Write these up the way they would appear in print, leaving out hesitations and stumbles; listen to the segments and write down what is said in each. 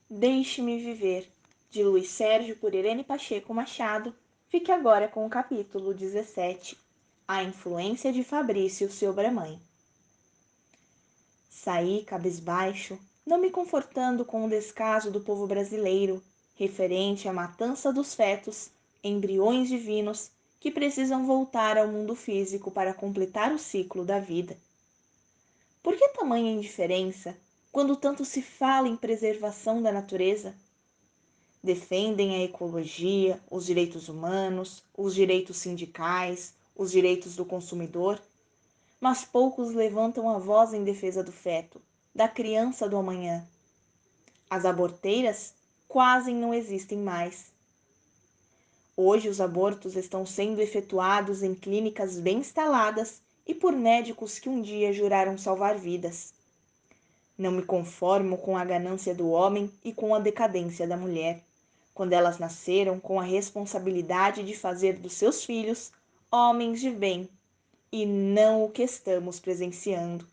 Deixe-me Viver, de Luiz Sérgio por Irene Pacheco Machado. Fique agora com o capítulo 17, A Influência de Fabrício sobre a Mãe. Saí cabisbaixo, não me confortando com o descaso do povo brasileiro, referente à matança dos fetos, embriões divinos, que precisam voltar ao mundo físico para completar o ciclo da vida. Por que tamanha indiferença, quando tanto se fala em preservação da natureza? Defendem a ecologia, os direitos humanos, os direitos sindicais, os direitos do consumidor, mas poucos levantam a voz em defesa do feto, da criança do amanhã. As aborteiras quase não existem mais. Hoje os abortos estão sendo efetuados em clínicas bem instaladas e por médicos que um dia juraram salvar vidas. Não me conformo com a ganância do homem e com a decadência da mulher, quando elas nasceram com a responsabilidade de fazer dos seus filhos homens de bem, e não o que estamos presenciando.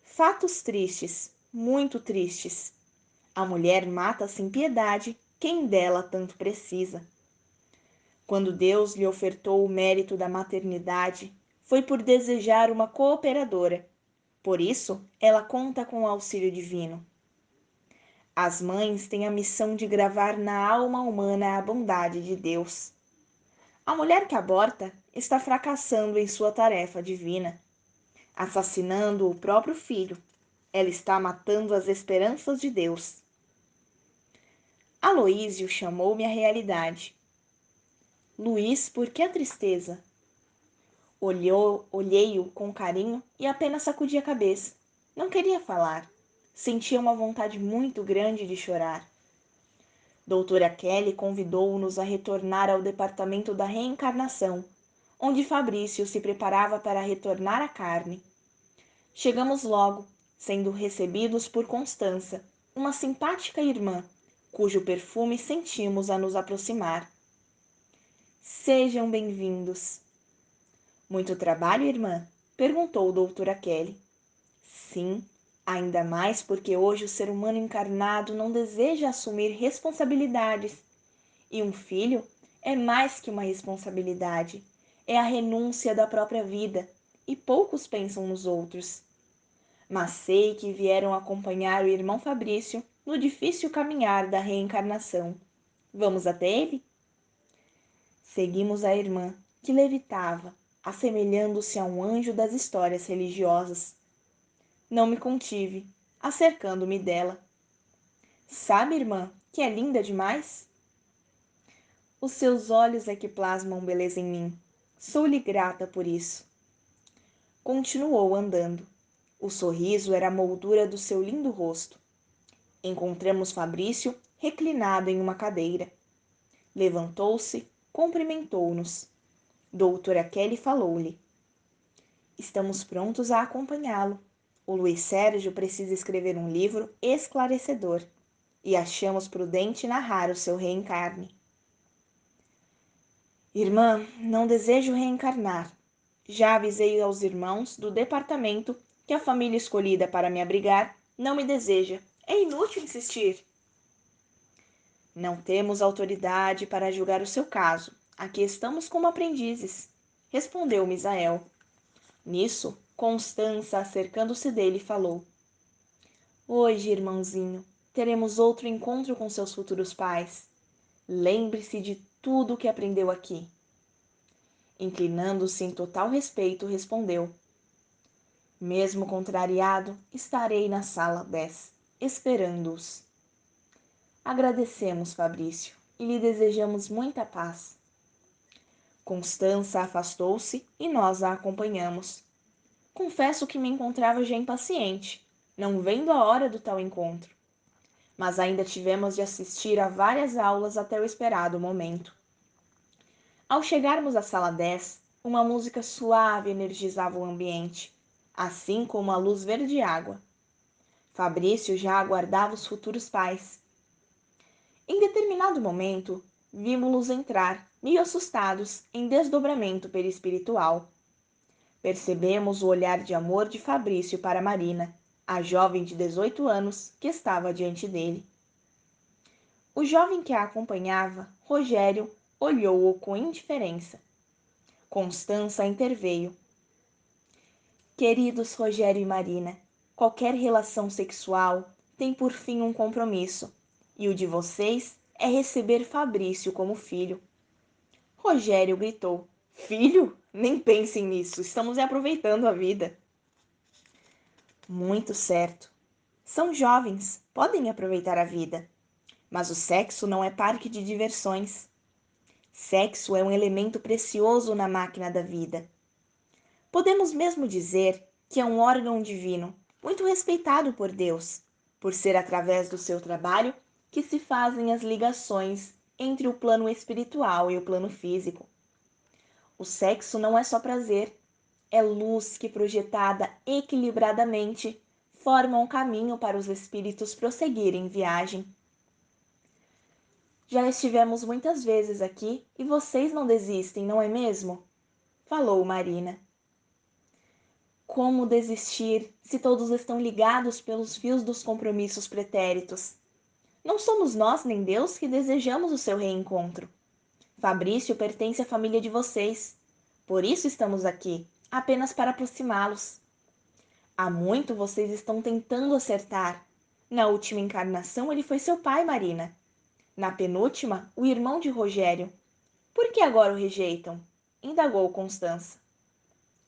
Fatos tristes, muito tristes. A mulher mata sem piedade quem dela tanto precisa. Quando Deus lhe ofertou o mérito da maternidade, foi por desejar uma cooperadora. Por isso, ela conta com o auxílio divino. As mães têm a missão de gravar na alma humana a bondade de Deus. A mulher que aborta está fracassando em sua tarefa divina, assassinando o próprio filho. Ela está matando as esperanças de Deus. Aloísio chamou-me à realidade. Luiz, por que a tristeza? Olhei-o com carinho e apenas sacudi a cabeça. Não queria falar. Sentia uma vontade muito grande de chorar. Doutora Kelly convidou-nos a retornar ao departamento da reencarnação, onde Fabrício se preparava para retornar à carne. Chegamos logo, sendo recebidos por Constança, uma simpática irmã, cujo perfume sentimos a nos aproximar. Sejam bem-vindos. Muito trabalho, irmã? Perguntou doutora Kelly. Sim, ainda mais porque hoje o ser humano encarnado não deseja assumir responsabilidades. E um filho é mais que uma responsabilidade, é a renúncia da própria vida, e poucos pensam nos outros. Mas sei que vieram acompanhar o irmão Fabrício no difícil caminhar da reencarnação. Vamos até ele? Seguimos a irmã, que levitava, assemelhando-se a um anjo das histórias religiosas. Não me contive, acercando-me dela. Sabe, irmã, que é linda demais? Os seus olhos é que plasmam beleza em mim. Sou-lhe grata por isso. Continuou andando. O sorriso era a moldura do seu lindo rosto. Encontramos Fabrício reclinado em uma cadeira. Levantou-se, cumprimentou-nos. Doutora Kelly falou-lhe. Estamos prontos a acompanhá-lo. O Luiz Sérgio precisa escrever um livro esclarecedor e achamos prudente narrar o seu reencarne. Irmã, não desejo reencarnar. Já avisei aos irmãos do departamento que a família escolhida para me abrigar não me deseja. É inútil insistir. Não temos autoridade para julgar o seu caso. Aqui estamos como aprendizes, respondeu Misael. Nisso, Constança, acercando-se dele, falou. Hoje, irmãozinho, teremos outro encontro com seus futuros pais. Lembre-se de tudo o que aprendeu aqui. Inclinando-se em total respeito, respondeu. Mesmo contrariado, estarei na sala 10, esperando-os. Agradecemos, Fabrício, e lhe desejamos muita paz. Constança afastou-se e nós a acompanhamos. Confesso que me encontrava já impaciente, não vendo a hora do tal encontro. Mas ainda tivemos de assistir a várias aulas até o esperado momento. Ao chegarmos à sala 10, uma música suave energizava o ambiente, assim como a luz verde água. Fabrício já aguardava os futuros pais. Em determinado momento, vimos-los entrar, meio assustados, em desdobramento perispiritual. Percebemos o olhar de amor de Fabrício para Marina, a jovem de 18 anos que estava diante dele. O jovem que a acompanhava, Rogério, olhou-o com indiferença. Constança interveio. Queridos Rogério e Marina, qualquer relação sexual tem por fim um compromisso, e o de vocês é receber Fabrício como filho. Rogério gritou: Filho? Nem pensem nisso, estamos aproveitando a vida. Muito certo. São jovens, podem aproveitar a vida. Mas o sexo não é parque de diversões. Sexo é um elemento precioso na máquina da vida. Podemos mesmo dizer que é um órgão divino, muito respeitado por Deus, por ser através do seu trabalho que se fazem as ligações entre o plano espiritual e o plano físico. O sexo não é só prazer, é luz que, projetada equilibradamente, forma um caminho para os espíritos prosseguirem viagem. Já estivemos muitas vezes aqui e vocês não desistem, não é mesmo? Falou Marina. Como desistir se todos estão ligados pelos fios dos compromissos pretéritos? Não somos nós nem Deus que desejamos o seu reencontro. Fabrício pertence à família de vocês. Por isso estamos aqui, apenas para aproximá-los. Há muito vocês estão tentando acertar. Na última encarnação ele foi seu pai, Marina. Na penúltima, o irmão de Rogério. Por que agora o rejeitam? Indagou Constança.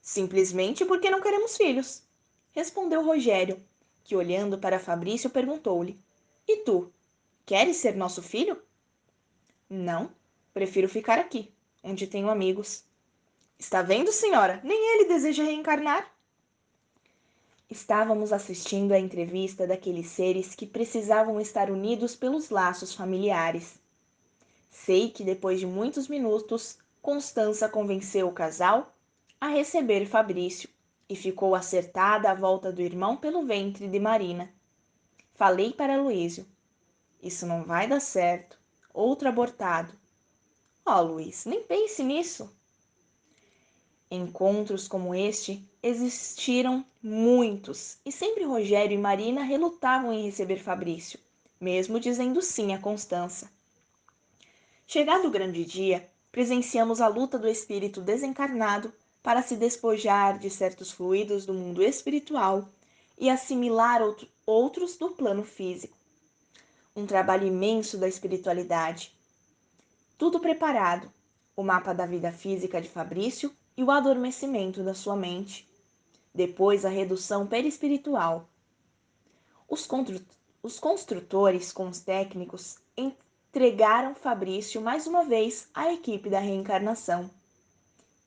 Simplesmente porque não queremos filhos, respondeu Rogério, que olhando para Fabrício perguntou-lhe: E tu, queres ser nosso filho? Não, prefiro ficar aqui, onde tenho amigos. Está vendo, senhora? Nem ele deseja reencarnar. Estávamos assistindo à entrevista daqueles seres que precisavam estar unidos pelos laços familiares. Sei que depois de muitos minutos, Constança convenceu o casal a receber Fabrício e ficou acertada à volta do irmão pelo ventre de Marina. Falei para Luísio: Isso não vai dar certo. Outro abortado. Oh, Luiz, nem pense nisso. Encontros como este existiram muitos, e sempre Rogério e Marina relutavam em receber Fabrício, mesmo dizendo sim a Constança. Chegado o grande dia, presenciamos a luta do espírito desencarnado para se despojar de certos fluidos do mundo espiritual e assimilar outros do plano físico. Um trabalho imenso da espiritualidade. Tudo preparado: o mapa da vida física de Fabrício e o adormecimento da sua mente. Depois, a redução perispiritual. Os construtores, com os técnicos, entregaram Fabrício mais uma vez à equipe da reencarnação.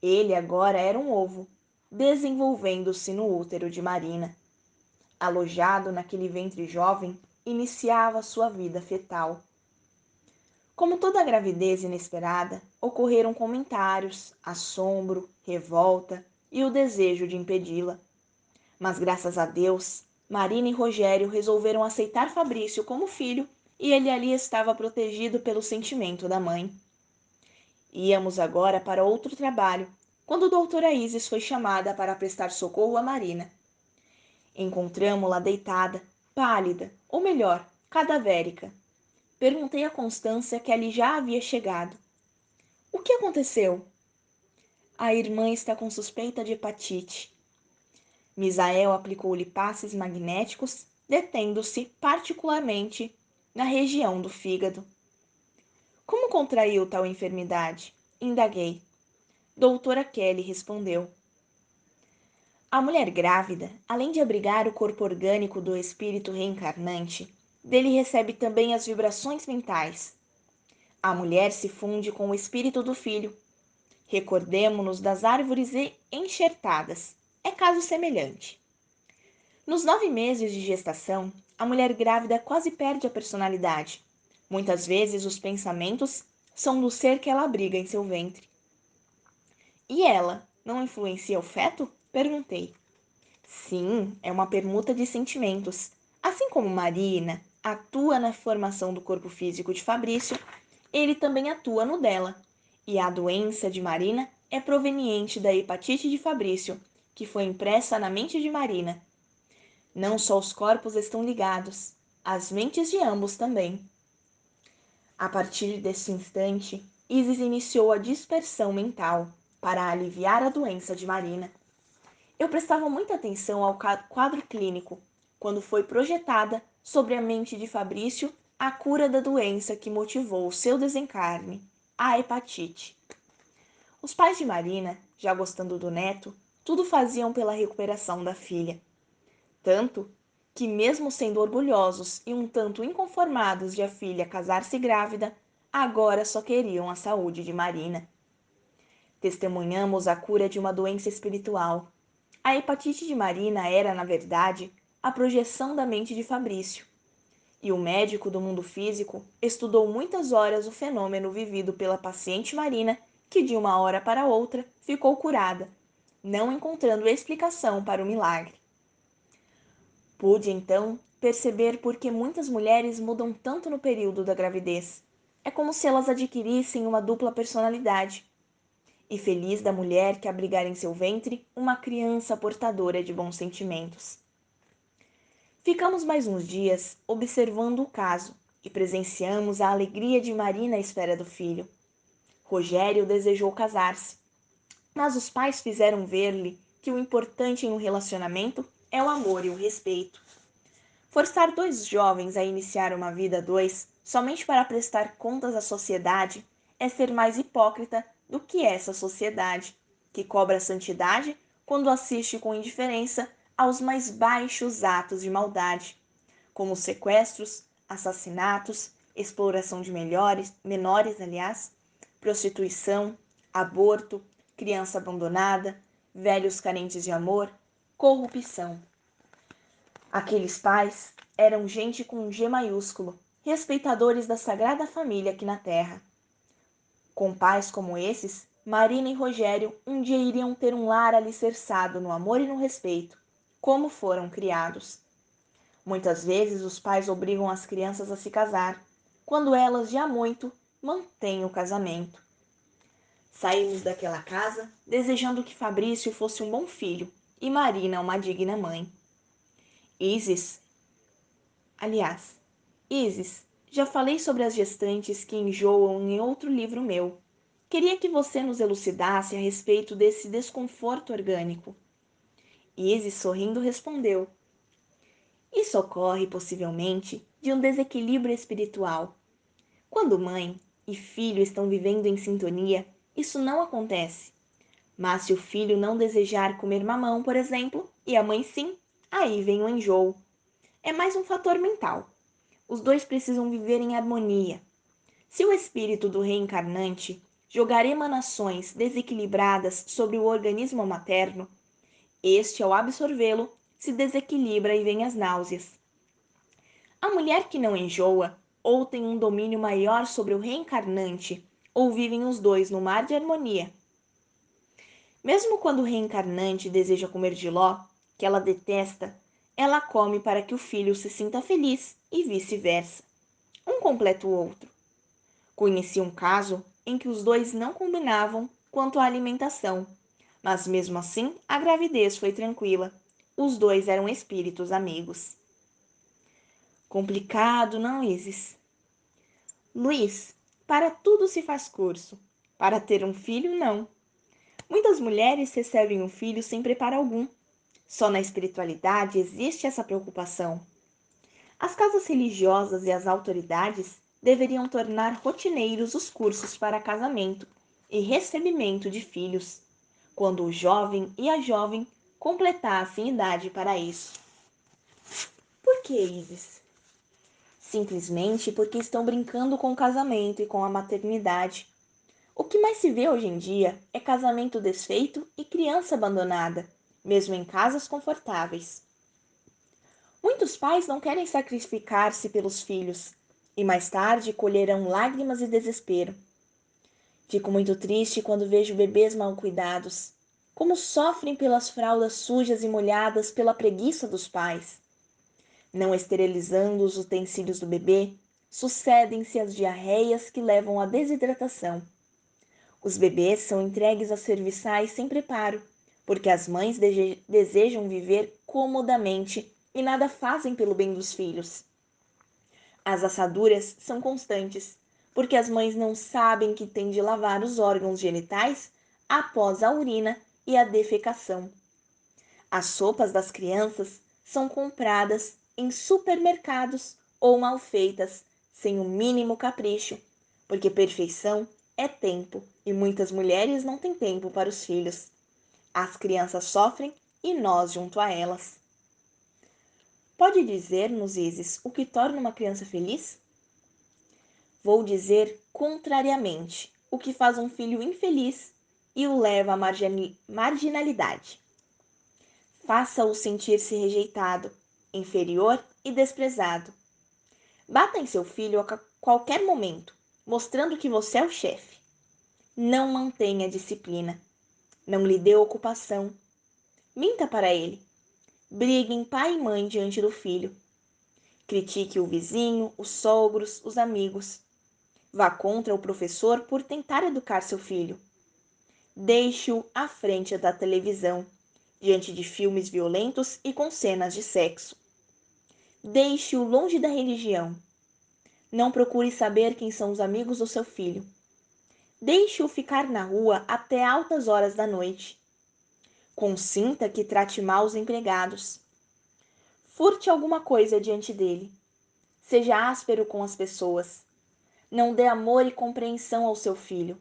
Ele agora era um ovo, desenvolvendo-se no útero de Marina. Alojado naquele ventre jovem, iniciava sua vida fetal. Como toda gravidez inesperada, ocorreram comentários, assombro, revolta e o desejo de impedi-la. Mas graças a Deus, Marina e Rogério resolveram aceitar Fabrício como filho e ele ali estava protegido pelo sentimento da mãe. Íamos agora para outro trabalho, quando doutora Isis foi chamada para prestar socorro a Marina. Encontramo-la deitada, pálida, ou melhor, cadavérica. Perguntei a Constância que ali já havia chegado. O que aconteceu? A irmã está com suspeita de hepatite. Misael aplicou-lhe passes magnéticos, detendo-se particularmente na região do fígado. Como contraiu tal enfermidade? Indaguei. Doutora Kelly respondeu. A mulher grávida, além de abrigar o corpo orgânico do espírito reencarnante, dele recebe também as vibrações mentais. A mulher se funde com o espírito do filho. Recordemo-nos das árvores enxertadas. É caso semelhante. Nos 9 meses de gestação, a mulher grávida quase perde a personalidade. Muitas vezes os pensamentos são do ser que ela abriga em seu ventre. E ela não influencia o feto? Perguntei. Sim, é uma permuta de sentimentos. Assim como Marina atua na formação do corpo físico de Fabrício, ele também atua no dela. E a doença de Marina é proveniente da hepatite de Fabrício, que foi impressa na mente de Marina. Não só os corpos estão ligados, as mentes de ambos também. A partir desse instante, Isis iniciou a dispersão mental para aliviar a doença de Marina. Eu prestava muita atenção ao quadro clínico, quando foi projetada sobre a mente de Fabrício a cura da doença que motivou o seu desencarne, a hepatite. Os pais de Marina, já gostando do neto, tudo faziam pela recuperação da filha. Tanto que, mesmo sendo orgulhosos e um tanto inconformados de a filha casar-se grávida, agora só queriam a saúde de Marina. Testemunhamos a cura de uma doença espiritual. A hepatite de Marina era, na verdade, a projeção da mente de Fabrício. E o médico do mundo físico estudou muitas horas o fenômeno vivido pela paciente Marina, que de uma hora para outra ficou curada, não encontrando explicação para o milagre. Pude, então, perceber por que muitas mulheres mudam tanto no período da gravidez. É como se elas adquirissem uma dupla personalidade. E feliz da mulher que abrigar em seu ventre uma criança portadora de bons sentimentos. Ficamos mais uns dias observando o caso e presenciamos a alegria de Marina à espera do filho. Rogério desejou casar-se, mas os pais fizeram ver-lhe que o importante em um relacionamento é o amor e o respeito. Forçar dois jovens a iniciar uma vida a dois somente para prestar contas à sociedade é ser mais hipócrita do que essa sociedade, que cobra a santidade quando assiste com indiferença aos mais baixos atos de maldade, como sequestros, assassinatos, exploração de menores, prostituição, aborto, criança abandonada, velhos carentes de amor, corrupção. Aqueles pais eram gente com G maiúsculo, respeitadores da Sagrada Família aqui na Terra. Com pais como esses, Marina e Rogério um dia iriam ter um lar alicerçado no amor e no respeito, como foram criados. Muitas vezes os pais obrigam as crianças a se casar, quando elas já muito mantêm o casamento. Saímos daquela casa desejando que Fabrício fosse um bom filho e Marina uma digna mãe. Isis, já falei sobre as gestantes que enjoam em outro livro meu. Queria que você nos elucidasse a respeito desse desconforto orgânico. Isis, sorrindo, respondeu: Isso ocorre, possivelmente, de um desequilíbrio espiritual. Quando mãe e filho estão vivendo em sintonia, isso não acontece. Mas se o filho não desejar comer mamão, por exemplo, e a mãe sim, aí vem o enjoo. É mais um fator mental. Os dois precisam viver em harmonia. Se o espírito do reencarnante jogar emanações desequilibradas sobre o organismo materno, este, ao absorvê-lo, se desequilibra e vem as náuseas. A mulher que não enjoa, ou tem um domínio maior sobre o reencarnante, ou vivem os dois no mar de harmonia. Mesmo quando o reencarnante deseja comer jiló, que ela detesta, ela come para que o filho se sinta feliz e vice-versa. Um completa o outro. Conheci um caso em que os dois não combinavam quanto à alimentação, mas mesmo assim a gravidez foi tranquila. Os dois eram espíritos amigos. Complicado, não, Isis? Luiz, para tudo se faz curso. Para ter um filho, não. Muitas mulheres recebem um filho sem preparo algum. Só na espiritualidade existe essa preocupação. As casas religiosas e as autoridades deveriam tornar rotineiros os cursos para casamento e recebimento de filhos, quando o jovem e a jovem completassem idade para isso. Por que, Isis? Simplesmente porque estão brincando com o casamento e com a maternidade. O que mais se vê hoje em dia é casamento desfeito e criança abandonada, mesmo em casas confortáveis. Muitos pais não querem sacrificar-se pelos filhos, e mais tarde colherão lágrimas e desespero. Fico muito triste quando vejo bebês mal cuidados, como sofrem pelas fraldas sujas e molhadas pela preguiça dos pais. Não esterilizando os utensílios do bebê, sucedem-se as diarreias que levam à desidratação. Os bebês são entregues a serviçais sem preparo, porque as mães desejam viver comodamente e nada fazem pelo bem dos filhos. As assaduras são constantes, porque as mães não sabem que têm de lavar os órgãos genitais após a urina e a defecação. As sopas das crianças são compradas em supermercados ou mal feitas, sem o mínimo capricho, porque perfeição é tempo e muitas mulheres não têm tempo para os filhos. As crianças sofrem e nós junto a elas. Pode dizer-nos, Isis, o que torna uma criança feliz? Vou dizer contrariamente, o que faz um filho infeliz e o leva à marginalidade. Faça-o sentir-se rejeitado, inferior e desprezado. Bata em seu filho a qualquer momento, mostrando que você é o chefe. Não mantenha disciplina. Não lhe dê ocupação. Minta para ele. Briguem pai e mãe diante do filho. Critique o vizinho, os sogros, os amigos. Vá contra o professor por tentar educar seu filho. Deixe-o à frente da televisão, diante de filmes violentos e com cenas de sexo. Deixe-o longe da religião. Não procure saber quem são os amigos do seu filho. Deixe-o ficar na rua até altas horas da noite. Consinta que trate mal os empregados. Furte alguma coisa diante dele. Seja áspero com as pessoas. Não dê amor e compreensão ao seu filho.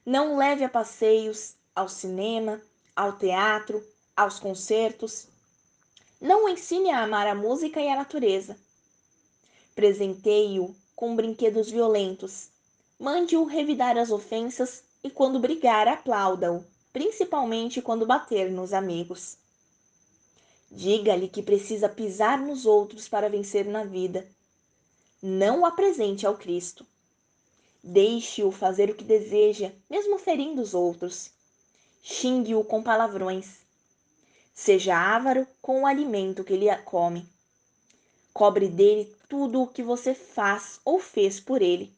Não o leve a passeios, ao cinema, ao teatro, aos concertos. Não o ensine a amar a música e a natureza. Presenteie-o com brinquedos violentos. Mande-o revidar as ofensas e, quando brigar, aplauda-o, principalmente quando bater nos amigos. Diga-lhe que precisa pisar nos outros para vencer na vida. Não o apresente ao Cristo. Deixe-o fazer o que deseja, mesmo ferindo os outros. Xingue-o com palavrões. Seja avaro com o alimento que ele come. Cobre dele tudo o que você faz ou fez por ele.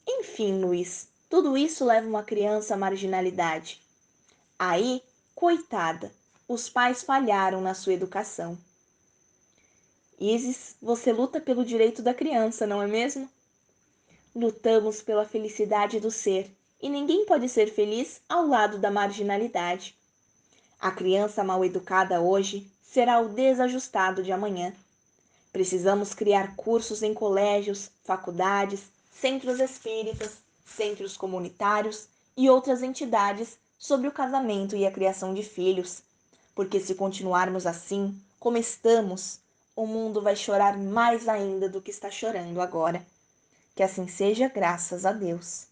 Enfim, Luiz, tudo isso leva uma criança à marginalidade. Aí, coitada, os pais falharam na sua educação. Isis, você luta pelo direito da criança, não é mesmo? Lutamos pela felicidade do ser, e ninguém pode ser feliz ao lado da marginalidade. A criança mal educada hoje será o desajustado de amanhã. Precisamos criar cursos em colégios, faculdades, centros espíritas, centros comunitários e outras entidades sobre o casamento e a criação de filhos. Porque se continuarmos assim, como estamos, o mundo vai chorar mais ainda do que está chorando agora. Que assim seja, graças a Deus.